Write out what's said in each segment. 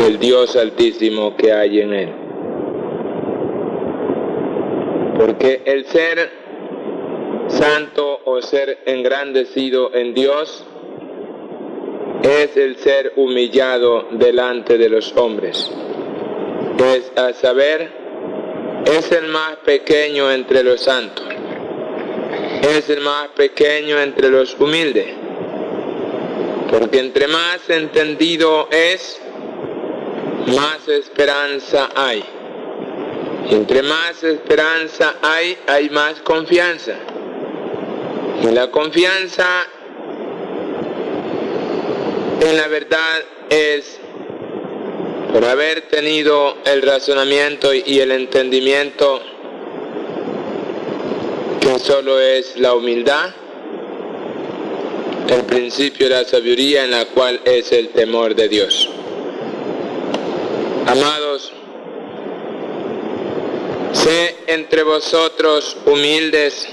del Dios Altísimo que hay en él. Porque el ser santo o ser engrandecido en Dios es el ser humillado delante de los hombres. Es a saber, es el más pequeño entre los santos. Es el más pequeño entre los humildes. Porque entre más entendido es, más esperanza hay. Y entre más esperanza hay más confianza. Y la confianza en la verdad es por haber tenido el razonamiento y el entendimiento que solo es la humildad, el principio de la sabiduría en la cual es el temor de Dios. Amados, sé entre vosotros humildes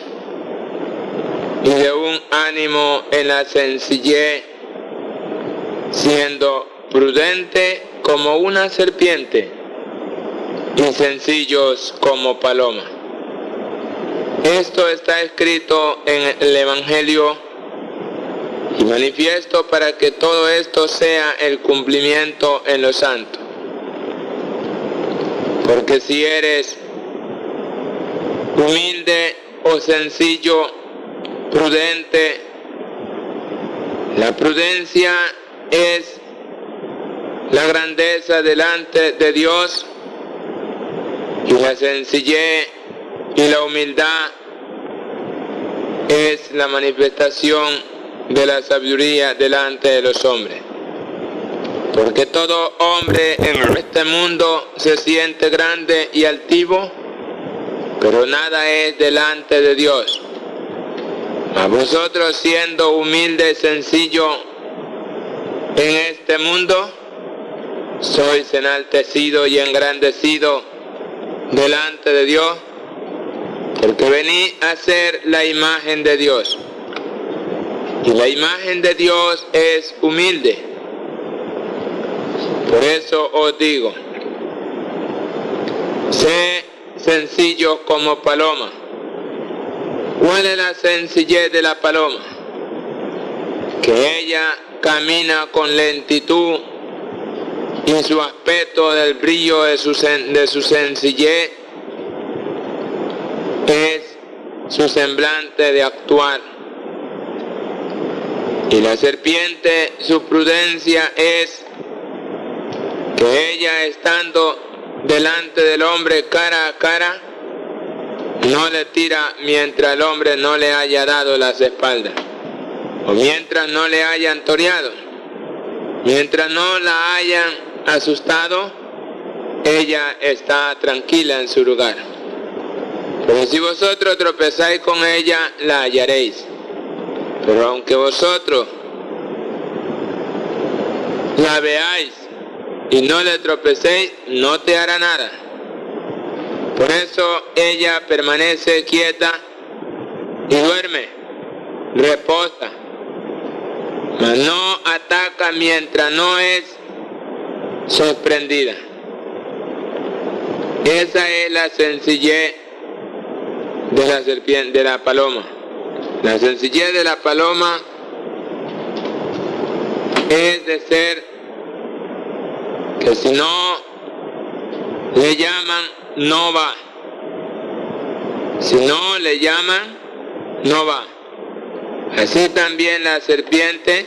y de un ánimo en la sencillez, siendo prudente como una serpiente y sencillos como paloma. Esto está escrito en el Evangelio y manifiesto para que todo esto sea el cumplimiento en los santos. Porque si eres humilde o sencillo, prudente, la prudencia es la grandeza delante de Dios y la sencillez y la humildad es la manifestación de la sabiduría delante de los hombres. Porque todo hombre en este mundo se siente grande y altivo, pero nada es delante de Dios. Mas vosotros, siendo humildes y sencillos en este mundo, sois enaltecidos y engrandecidos delante de Dios, porque venís a ser la imagen de Dios. Y la imagen de Dios es humilde. Por eso os digo, sé sencillo como paloma. ¿Cuál es la sencillez de la paloma? Que ella camina con lentitud y su aspecto del brillo de su sencillez es su semblante de actuar. Y la serpiente, su prudencia es que ella, estando delante del hombre cara a cara, no le tira mientras el hombre no le haya dado las espaldas, o mientras no le hayan toreado, mientras no la hayan asustado, ella está tranquila en su lugar. Pero si vosotros tropezáis con ella, la hallaréis. Pero aunque vosotros la veáis y no le tropecéis, no te hará nada. Por eso ella permanece quieta y duerme, reposa, mas no ataca mientras no es sorprendida. Esa es la sencillez de la serpiente, de la paloma. La sencillez de la paloma es de ser que si no le llaman, no va. Si no le llaman, no va. Así también la serpiente,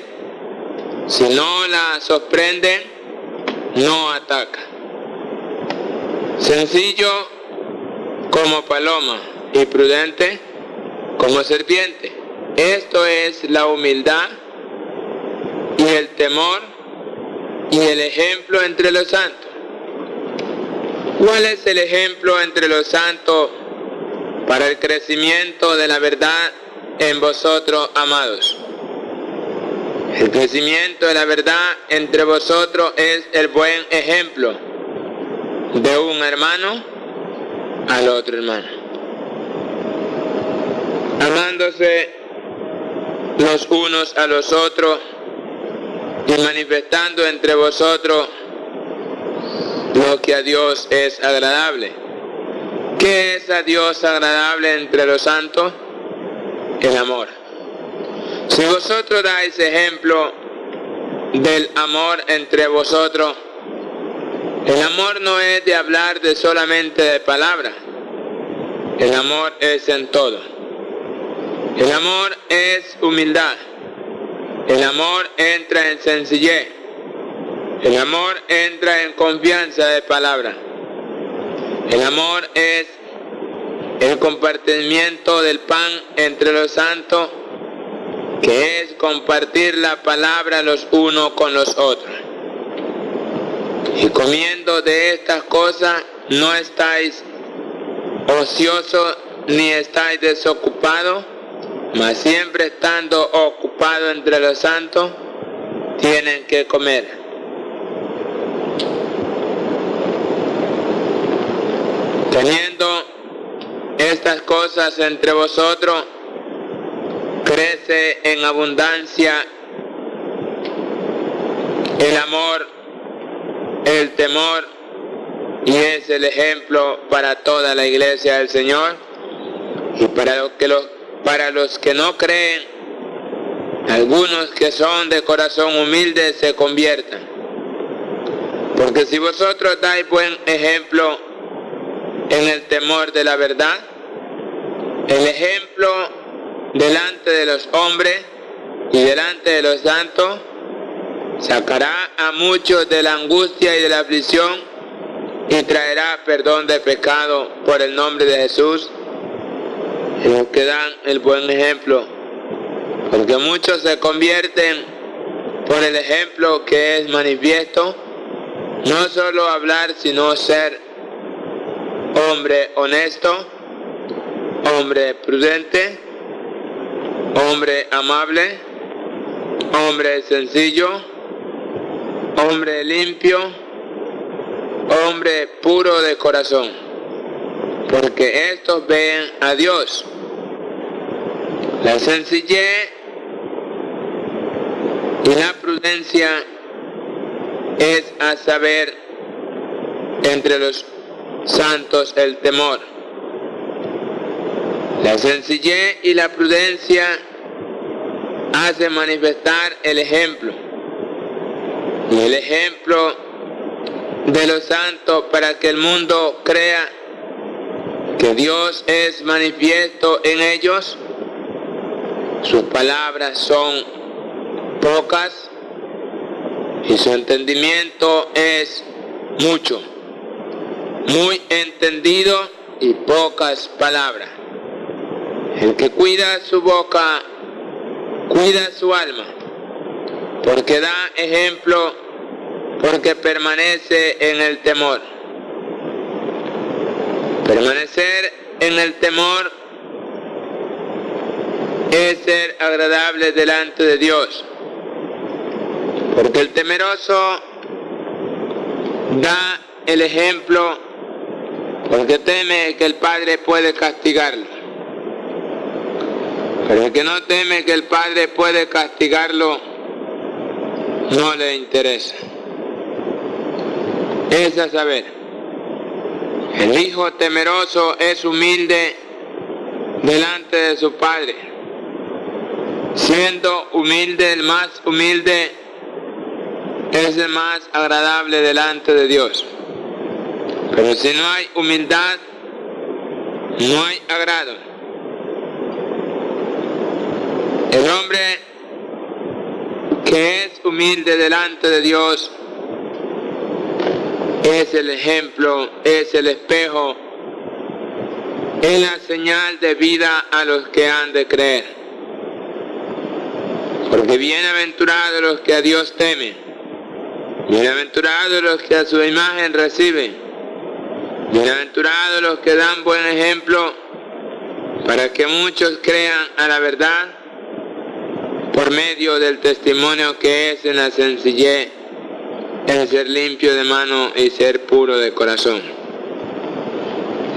si no la sorprenden, no ataca. Sencillo como paloma y prudente como serpiente. Esto es la humildad y el temor y el ejemplo entre los santos. ¿Cuál es el ejemplo entre los santos para el crecimiento de la verdad en vosotros, amados? El crecimiento de la verdad entre vosotros es el buen ejemplo de un hermano al otro hermano, amándose los unos a los otros y manifestando entre vosotros lo que a Dios es agradable. ¿Qué es a Dios agradable entre los santos? El amor. Si vosotros dais ejemplo del amor entre vosotros, el amor no es de hablar de solamente de palabras. El amor es en todo. El amor es humildad. El amor entra en sencillez. El amor entra en confianza de palabra. El amor es el compartimiento del pan entre los santos, que es compartir la palabra los unos con los otros. Y comiendo de estas cosas no estáis ociosos ni estáis desocupados, mas siempre estando ocupados entre los santos, tienen que comer. Teniendo estas cosas entre vosotros, crece en abundancia el amor, el temor, y es el ejemplo para toda la iglesia del Señor. Y para los que no creen, algunos que son de corazón humilde se conviertan. Porque si vosotros dais buen ejemplo en el temor de la verdad, el ejemplo delante de los hombres y delante de los santos, sacará a muchos de la angustia y de la aflicción y traerá perdón de pecado por el nombre de Jesús, y los que dan el buen ejemplo, porque muchos se convierten por el ejemplo que es manifiesto, no solo hablar, sino ser hombre honesto, hombre prudente, hombre amable, hombre sencillo, hombre limpio, hombre puro de corazón, porque estos ven a Dios. La sencillez y la prudencia es a saber entre los santos el temor. La sencillez y la prudencia hace manifestar el ejemplo. Y el ejemplo de los santos para que el mundo crea que Dios es manifiesto en ellos. Sus palabras son pocas y su entendimiento es mucho. Muy entendido y pocas palabras. El que cuida su boca, cuida su alma, porque da ejemplo, porque permanece en el temor. Permanecer en el temor es ser agradable delante de Dios, porque el temeroso da el ejemplo, porque teme que el Padre puede castigarlo. Pero el que no teme que el Padre puede castigarlo, no le interesa. Es a saber, el hijo temeroso es humilde delante de su Padre. Siendo humilde, el más humilde es el más agradable delante de Dios. Pero si no hay humildad, no hay agrado. El hombre que es humilde delante de Dios es el ejemplo, es el espejo, es la señal de vida a los que han de creer. Porque bienaventurados los que a Dios temen, bienaventurados los que a su imagen reciben, bienaventurados los que dan buen ejemplo para que muchos crean a la verdad por medio del testimonio que es en la sencillez, en ser limpio de mano y ser puro de corazón.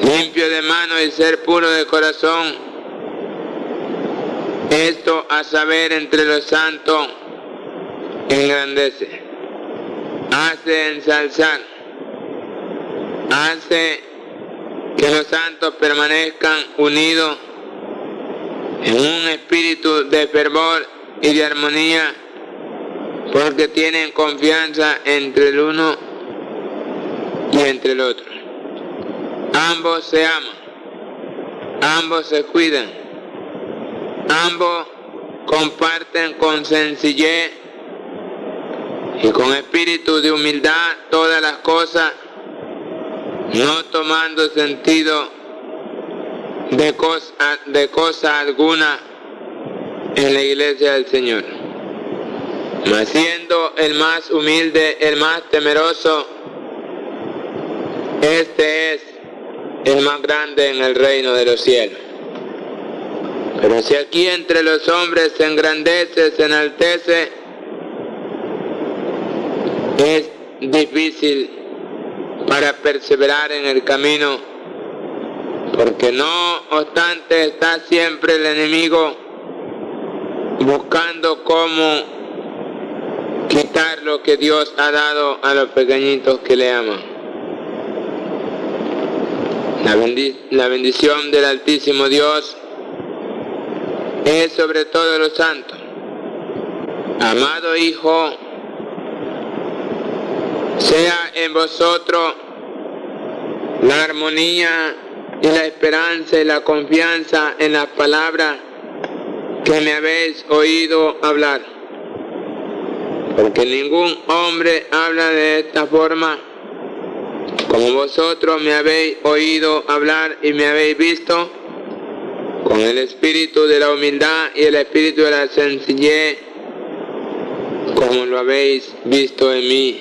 Limpio de mano y ser puro de corazón, esto a saber entre los santos engrandece, hace ensalzar, hace que los santos permanezcan unidos en un espíritu de fervor y de armonía, porque tienen confianza entre el uno y entre el otro. Ambos se aman, ambos se cuidan, ambos comparten con sencillez y con espíritu de humildad todas las cosas, no tomando sentido de cosa alguna en la iglesia del Señor, mas siendo el más humilde, el más temeroso, este es el más grande en el reino de los cielos. Pero si aquí entre los hombres se engrandece, se enaltece, es difícil para perseverar en el camino, porque no obstante está siempre el enemigo buscando cómo quitar lo que Dios ha dado a los pequeñitos que le aman. La bendición del Altísimo Dios es sobre todos los santos. Amado Hijo, sea en vosotros la armonía y la esperanza y la confianza en las palabras que me habéis oído hablar. Porque ningún hombre habla de esta forma como vosotros me habéis oído hablar y me habéis visto, con el espíritu de la humildad y el espíritu de la sencillez, como lo habéis visto en mí,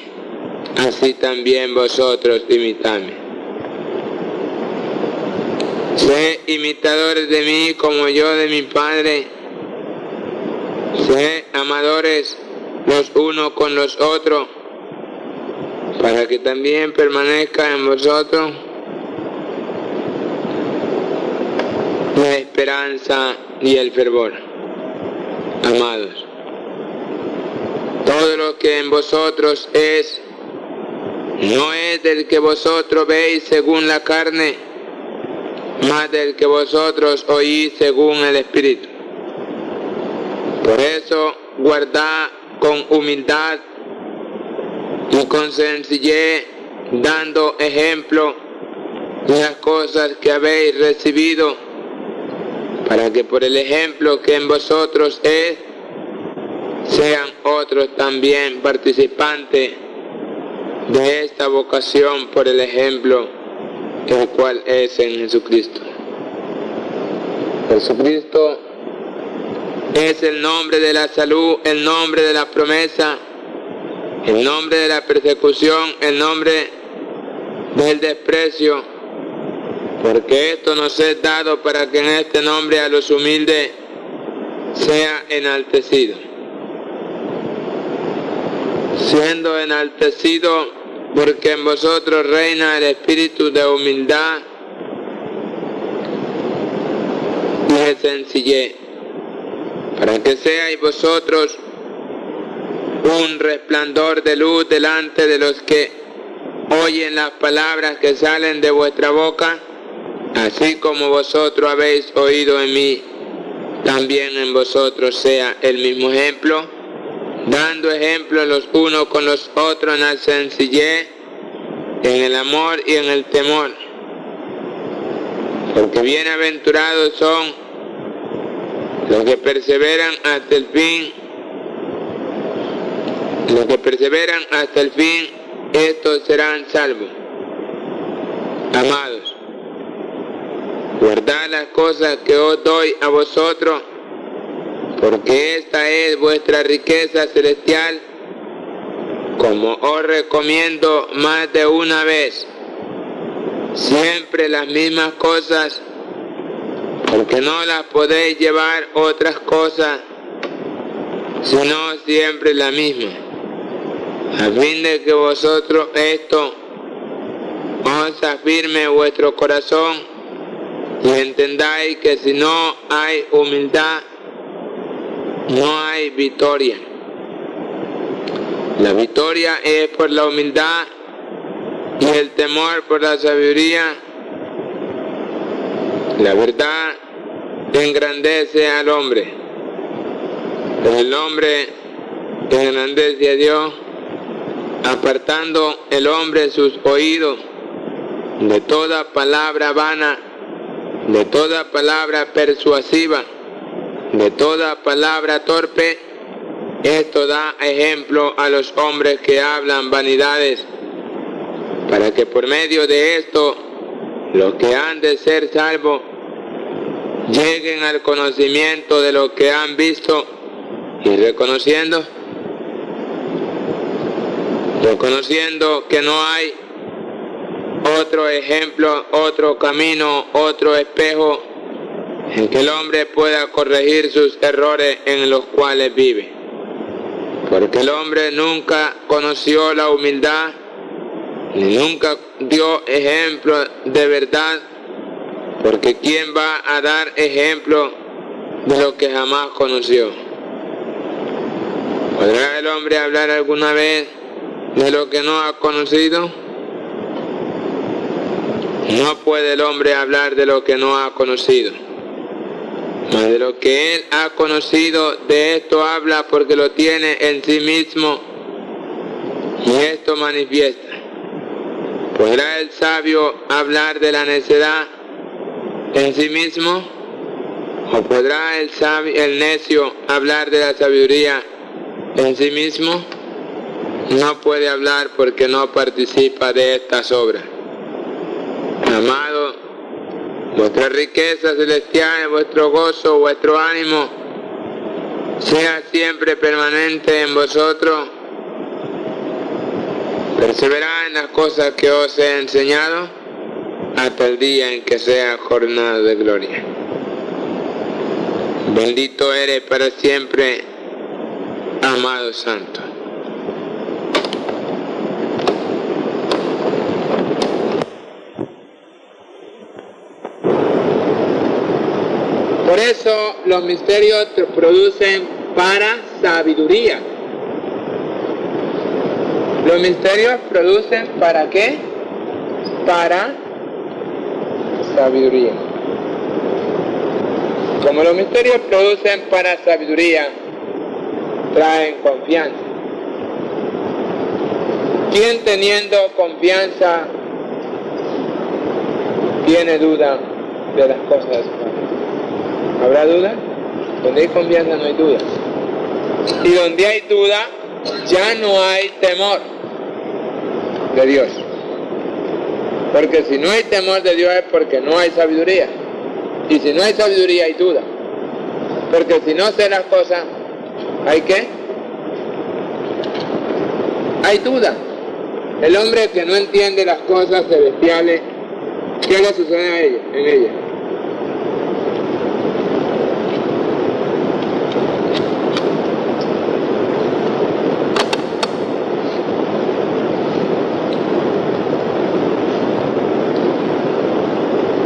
así también vosotros imitadme. Sed imitadores de mí como yo de mi Padre. Sed amadores los unos con los otros, para que también permanezca en vosotros la esperanza y el fervor. Amados, todo lo que en vosotros es, no es del que vosotros veis según la carne, mas del que vosotros oís según el Espíritu. Por eso guardad con humildad y con sencillez, dando ejemplo de las cosas que habéis recibido, para que por el ejemplo que en vosotros es, sean otros también participantes de esta vocación por el ejemplo, el cual es en Jesucristo. Jesucristo es el nombre de la salud, el nombre de la promesa, el nombre de la persecución, el nombre del desprecio, porque esto nos es dado para que en este nombre a los humildes sea enaltecido. Siendo enaltecido porque en vosotros reina el espíritu de humildad y de sencillez, para que seáis vosotros un resplandor de luz delante de los que oyen las palabras que salen de vuestra boca, así como vosotros habéis oído en mí, también en vosotros sea el mismo ejemplo, dando ejemplo los unos con los otros en la sencillez, en el amor y en el temor. Porque bienaventurados son los que perseveran hasta el fin. Los que perseveran hasta el fin, estos serán salvos. Amados, guardad las cosas que os doy a vosotros, porque esta es vuestra riqueza celestial, como os recomiendo más de una vez. Siempre las mismas cosas, porque no las podéis llevar otras cosas, sino siempre la misma, a fin de que vosotros esto os afirme vuestro corazón y entendáis que si no hay humildad, no hay victoria. La victoria es por la humildad y el temor por la sabiduría, la verdad engrandece al hombre. El hombre engrandece a Dios, apartando el hombre sus oídos de toda palabra vana, de toda palabra persuasiva, de toda palabra torpe. Esto da ejemplo a los hombres que hablan vanidades, para que por medio de esto los que han de ser salvos lleguen al conocimiento de lo que han visto y reconociendo que no hay otro ejemplo, otro camino, otro espejo en que el hombre pueda corregir sus errores en los cuales vive. Porque el hombre nunca conoció la humildad, ni nunca dio ejemplo de verdad, porque ¿quién va a dar ejemplo de lo que jamás conoció? ¿Podrá el hombre hablar alguna vez de lo que no ha conocido? No puede el hombre hablar de lo que no ha conocido. Mas de lo que él ha conocido, de esto habla porque lo tiene en sí mismo y esto manifiesta. ¿Podrá el sabio hablar de la necedad en sí mismo? ¿O podrá el necio hablar de la sabiduría en sí mismo? No puede hablar porque no participa de estas obras. Amado, vuestra riqueza celestial, vuestro gozo, vuestro ánimo, sea siempre permanente en vosotros. Perseverad en las cosas que os he enseñado hasta el día en que sea jornada de gloria. Bendito eres para siempre, amado Santo. Por eso los misterios producen para sabiduría. Los misterios producen ¿para qué? Para sabiduría. Como los misterios producen para sabiduría, traen confianza. ¿Quién teniendo confianza tiene duda de las cosas de su Padre? ¿Habrá duda? Donde hay confianza no hay duda. Y donde hay duda, ya no hay temor de Dios. Porque si no hay temor de Dios es porque no hay sabiduría. Y si no hay sabiduría hay duda. Porque si no sé las cosas, ¿hay qué? Hay duda. El hombre que no entiende las cosas celestiales, ¿qué le sucede a ella, en ella?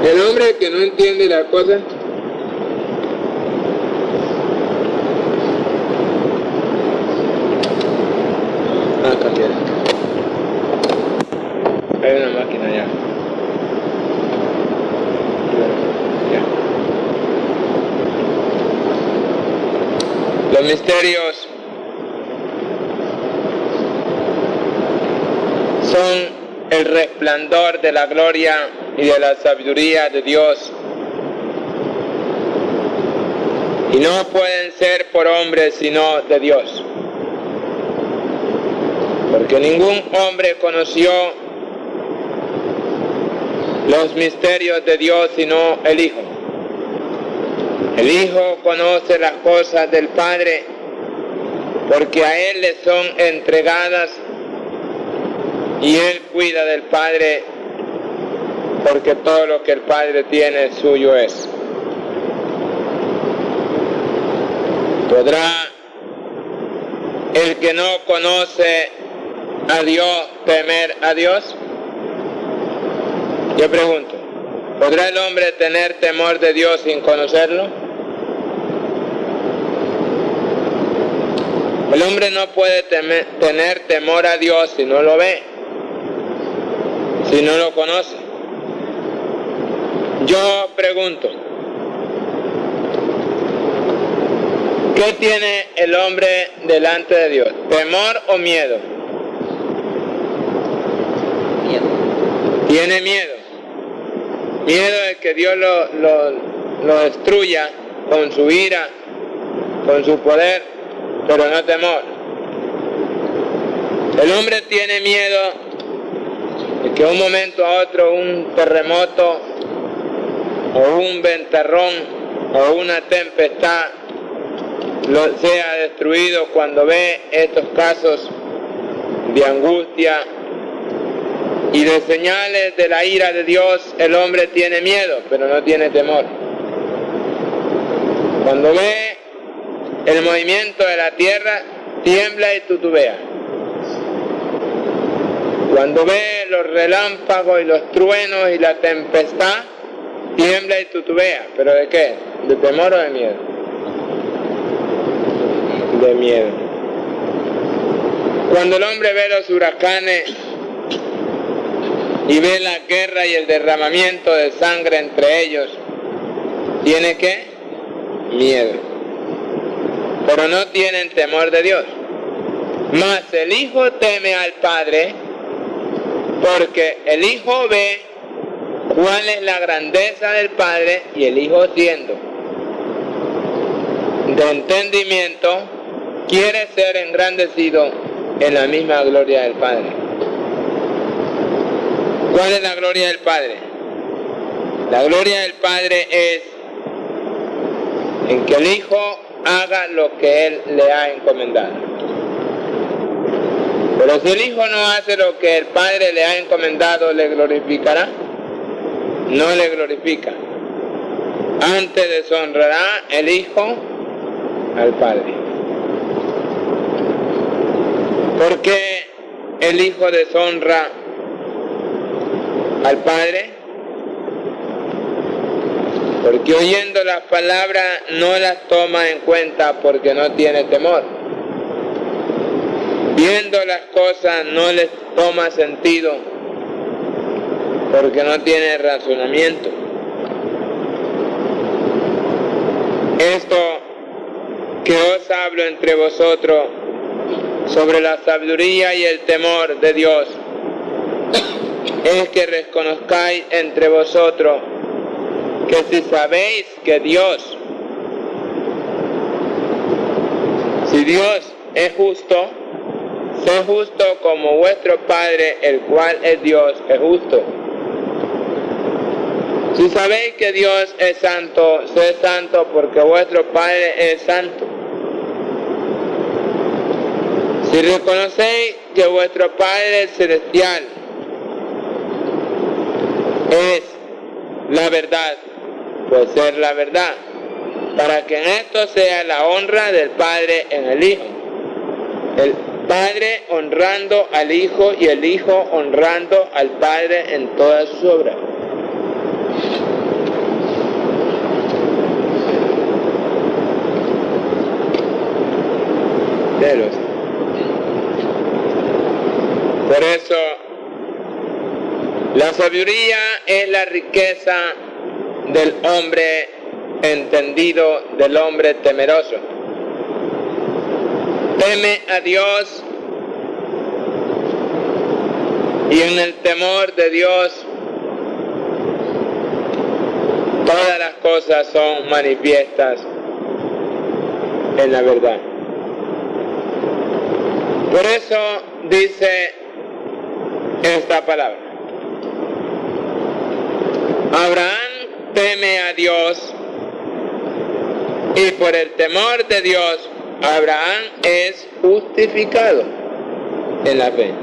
El hombre que no entiende las cosas, cambiar. Hay una máquina ya. Los misterios son el resplandor de la gloria y de la sabiduría de Dios. Y no pueden ser por hombres sino de Dios. Porque ningún hombre conoció los misterios de Dios sino el Hijo. El Hijo conoce las cosas del Padre porque a Él le son entregadas y Él cuida del Padre porque todo lo que el Padre tiene suyo es. ¿Podrá el que no conoce a Dios temer a Dios? Yo pregunto, ¿podrá el hombre tener temor de Dios sin conocerlo? El hombre no puede tener temor a Dios si no lo ve. si no lo conoce? Yo pregunto, ¿qué tiene el hombre delante de Dios? ¿Temor o miedo? Miedo. Tiene miedo. Miedo de que Dios lo destruya con su ira, con su poder, pero no temor. El hombre tiene miedo de que un momento a otro un terremoto o un ventarrón o una tempestad sea destruido. Cuando ve estos casos de angustia y de señales de la ira de Dios, el hombre tiene miedo, pero no tiene temor. Cuando ve el movimiento de la tierra, tiembla y tutubea. Cuando ve los relámpagos y los truenos y la tempestad, tiembla y tutubea. ¿Pero de qué? ¿De temor o de miedo? De miedo. Cuando el hombre ve los huracanes y ve la guerra y el derramamiento de sangre entre ellos, ¿tiene qué? Miedo. Pero no tienen temor de Dios. Mas el Hijo teme al Padre, porque el Hijo ve cuál es la grandeza del Padre, y el Hijo, siendo de entendimiento, quiere ser engrandecido en la misma gloria del Padre. ¿Cuál es la gloria del Padre? La gloria del Padre es en que el Hijo haga lo que Él le ha encomendado. Pero si el Hijo no hace lo que el Padre le ha encomendado, ¿le glorificará? No le glorifica. Antes deshonrará el Hijo al Padre. ¿Por qué el Hijo deshonra al Padre? Porque oyendo las palabras no las toma en cuenta porque no tiene temor. Viendo las cosas no les toma sentido porque no tiene razonamiento. Esto que os hablo entre vosotros sobre la sabiduría y el temor de Dios es que reconozcáis entre vosotros que si sabéis que Dios, si Dios es justo, sé justo como vuestro Padre, el cual es Dios, es justo. Si sabéis que Dios es santo, sed santo porque vuestro Padre es santo. Si reconocéis que vuestro Padre celestial es la verdad, pues ser la verdad, para que en esto sea la honra del Padre en el Hijo. El Padre honrando al Hijo y el Hijo honrando al Padre en todas sus obras. Por eso, la sabiduría es la riqueza del hombre entendido, del hombre temeroso. Teme a Dios y en el temor de Dios todas las cosas son manifiestas en la verdad. Por eso dice esta palabra: Abraham teme a Dios y por el temor de Dios Abraham es justificado en la fe.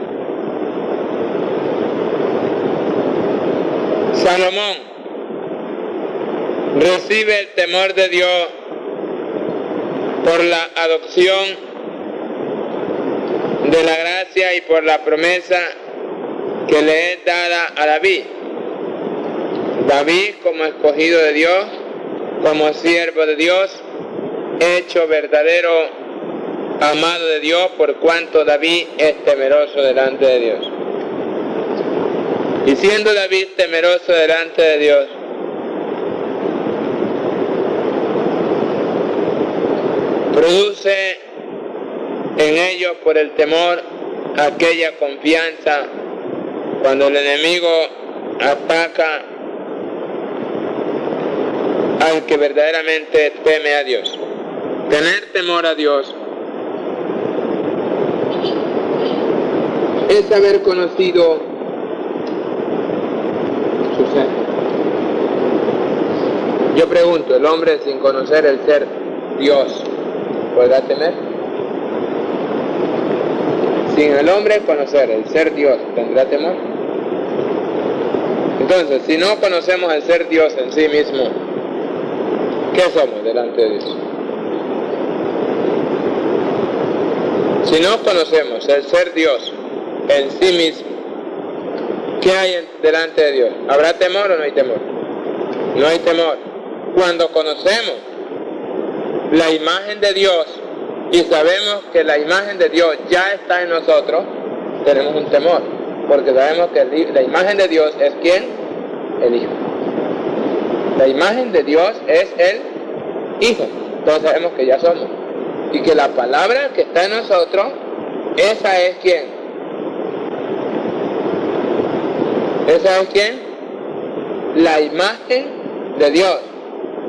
Salomón recibe el temor de Dios por la adopción de la gracia y por la promesa que le es dada a David. David como escogido de Dios, como siervo de Dios, hecho verdadero amado de Dios, por cuanto David es temeroso delante de Dios. Y siendo David temeroso delante de Dios, produce en ellos por el temor aquella confianza cuando el enemigo ataca al que verdaderamente teme a Dios. Tener temor a Dios es haber conocido su ser. Yo pregunto, ¿el hombre sin conocer el ser Dios podrá temer? Sin el hombre conocer el ser Dios, ¿tendrá temor? Entonces, si no conocemos el ser Dios en sí mismo, ¿qué somos delante de Dios? Si no conocemos el ser Dios en sí mismo, ¿qué hay delante de Dios? ¿Habrá temor o no hay temor? No hay temor. Cuando conocemos la imagen de Dios y sabemos que la imagen de Dios ya está en nosotros, tenemos un temor, porque sabemos que la imagen de Dios es ¿quién? El Hijo. La imagen de Dios es el Hijo. Entonces sabemos que ya somos. Y que la palabra que está en nosotros, esa es ¿quién? ¿Esa es quién? La imagen de Dios.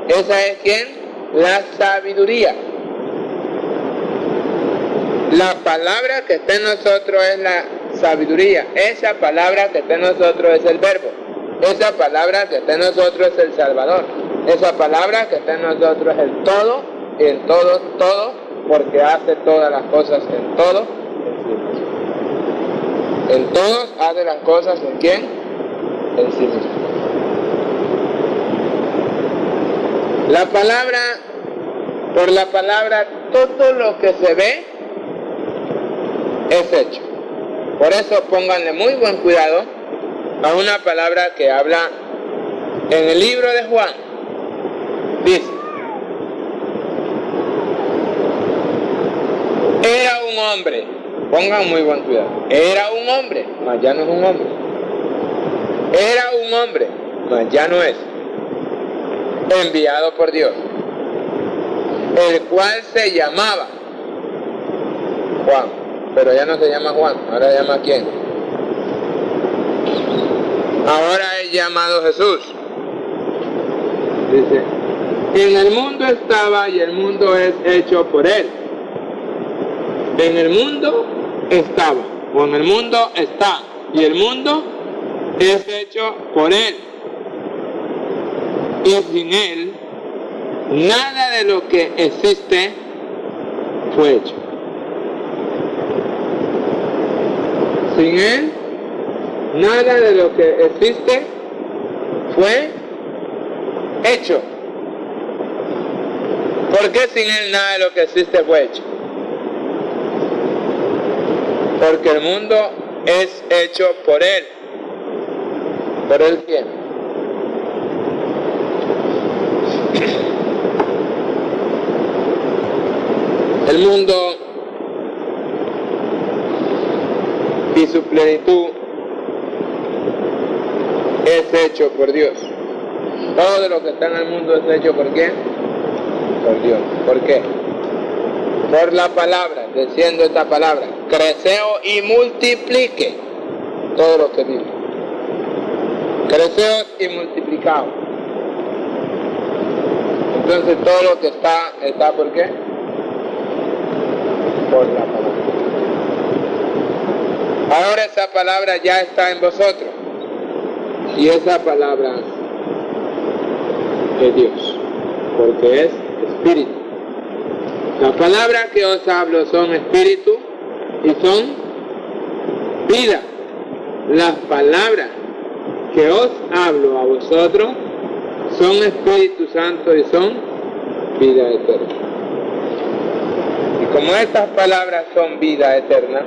¿Esa es quién? La sabiduría. La palabra que está en nosotros es la sabiduría. Esa palabra que está en nosotros es el verbo. Esa palabra que está en nosotros es el Salvador. Esa palabra que está en nosotros es el todo, y en todo, todo, porque hace todas las cosas en todo, en sí mismo. En todos hace las cosas en quién? En sí mismo. La palabra, por la palabra, todo lo que se ve es hecho. Por eso pónganle muy buen cuidado a una palabra que habla en el libro de Juan. Dice: era un hombre, pongan muy buen cuidado, era un hombre, mas ya no es un hombre. Era un hombre, mas ya no es, enviado por Dios, el cual se llamaba Juan, pero ya no se llama Juan, ahora se llama ¿quién? Ahora es llamado Jesús. Dice: en el mundo estaba y el mundo es hecho por él. En el mundo estaba, o en el mundo está, y el mundo es hecho por él. Y sin él, nada de lo que existe fue hecho. Sin él, nada de lo que existe fue hecho. ¿Por qué sin él nada de lo que existe fue hecho? Porque el mundo es hecho por él. ¿Por él quién? El mundo y su plenitud es hecho por Dios. Todo lo que está en el mundo es hecho ¿por quién? Por Dios. ¿Por qué? Por la palabra, diciendo esta palabra: creceos y multiplique todo lo que vive. Creceos y multiplicaos. Entonces todo lo que está ¿por qué? Por la palabra. Ahora esa palabra ya está en vosotros. Y esa palabra es Dios, porque es espíritu. Las palabras que os hablo son espíritu y son vida. Las palabras que os hablo a vosotros son Espíritu Santo y son vida eterna. Y como estas palabras son vida eterna,